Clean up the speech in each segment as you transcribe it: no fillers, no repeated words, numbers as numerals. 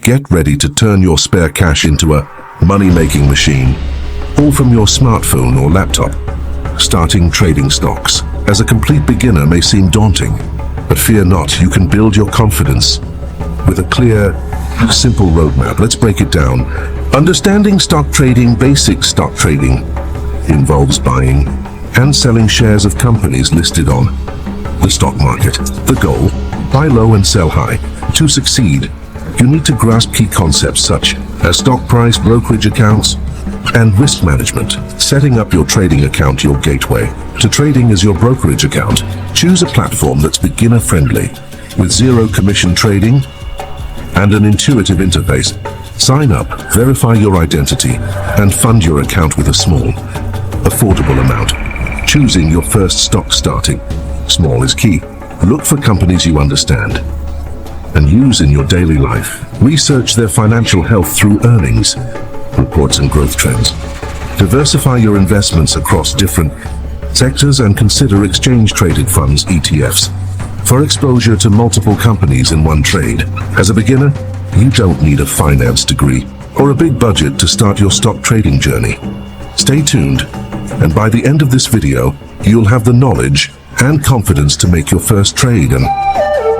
Get ready to turn your spare cash into a money-making machine, all from your smartphone or laptop. Starting trading stocks as a complete beginner may seem daunting, but fear not, you can build your confidence with a clear, simple roadmap. Let's break it down. Understanding stock trading. Basic stock trading involves buying and selling shares of companies listed on the stock market. The goal: buy low and sell high. To succeed, you need to grasp key concepts such as stock price, brokerage accounts, and risk management. Setting up your trading account. Your gateway to trading is your brokerage account. Choose a platform that's beginner-friendly, with zero commission trading and an intuitive interface. Sign up, verify your identity, and fund your account with a small, affordable amount. Choosing your first stock. Starting small is key. Look for companies you understand and use in your daily life. Research their financial health through earnings reports and growth trends. Diversify your investments across different sectors and consider exchange-traded funds (ETFs) for exposure to multiple companies in one trade. As a beginner, you don't need a finance degree or a big budget to start your stock trading journey. Stay tuned, and by the end of this video, you'll have the knowledge and confidence to make your first trade and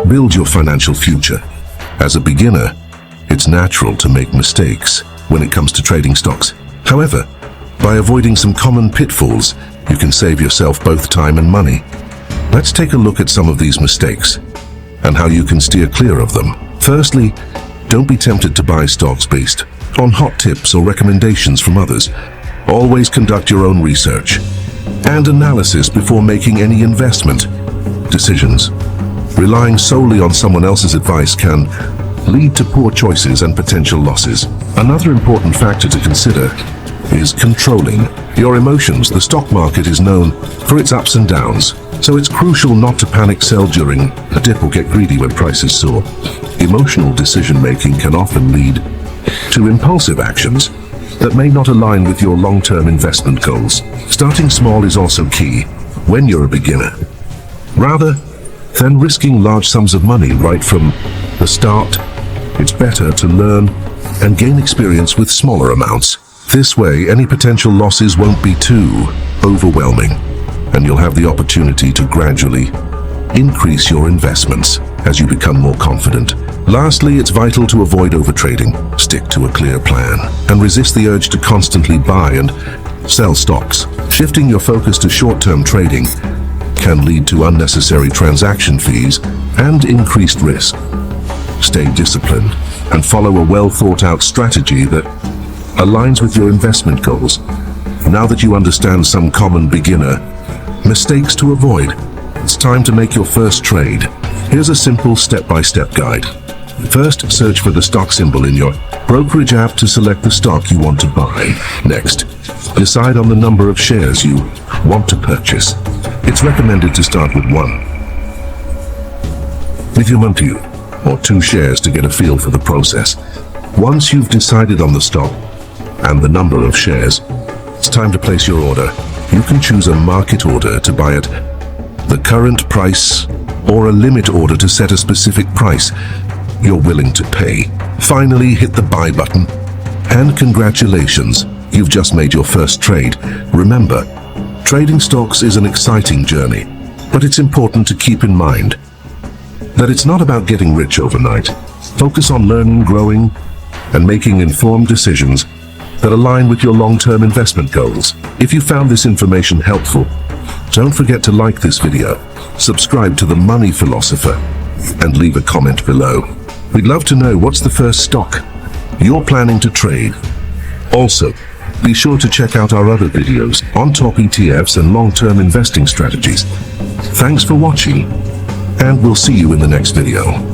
build your financial future. As a beginner, it's natural to make mistakes when it comes to trading stocks. However, by avoiding some common pitfalls, you can save yourself both time and money. Let's take a look at some of these mistakes and how you can steer clear of them. Firstly, don't be tempted to buy stocks based on hot tips or recommendations from others. Always conduct your own research and analysis before making any investment decisions. Relying solely on someone else's advice can lead to poor choices and potential losses. Another important factor to consider is controlling your emotions. The stock market is known for its ups and downs, so it's crucial not to panic sell during a dip or get greedy when prices soar. Emotional decision-making can often lead to impulsive actions that may not align with your long-term investment goals. Starting small is also key when you're a beginner. Rather than risking large sums of money right from the start, it's better to learn and gain experience with smaller amounts. This way, any potential losses won't be too overwhelming, and you'll have the opportunity to gradually increase your investments as you become more confident. Lastly, it's vital to avoid overtrading. Stick to a clear plan and resist the urge to constantly buy and sell stocks. Shifting your focus to short-term trading can lead to unnecessary transaction fees and increased risk. Stay disciplined and follow a well-thought-out strategy that aligns with your investment goals. Now that you understand some common beginner mistakes to avoid, it's time to make your first trade. Here's a simple step-by-step guide. First, search for the stock symbol in your brokerage app to select the stock you want to buy. Next, decide on the number of shares you want to purchase. It's recommended to start with one or two shares to get a feel for the process. Once you've decided on the stock and the number of shares, it's time to place your order. You can choose a market order to buy at the current price or a limit order to set a specific price you're willing to pay. Finally, hit the buy button, and congratulations, you've just made your first trade. Remember, trading stocks is an exciting journey, but it's important to keep in mind that it's not about getting rich overnight. Focus on learning, growing, and making informed decisions that align with your long-term investment goals. If you found this information helpful, don't forget to like this video, subscribe to The Money Philosopher, and leave a comment below. We'd love to know what's the first stock you're planning to trade. Also, be sure to check out our other videos on top ETFs and long-term investing strategies. Thanks for watching, and we'll see you in the next video.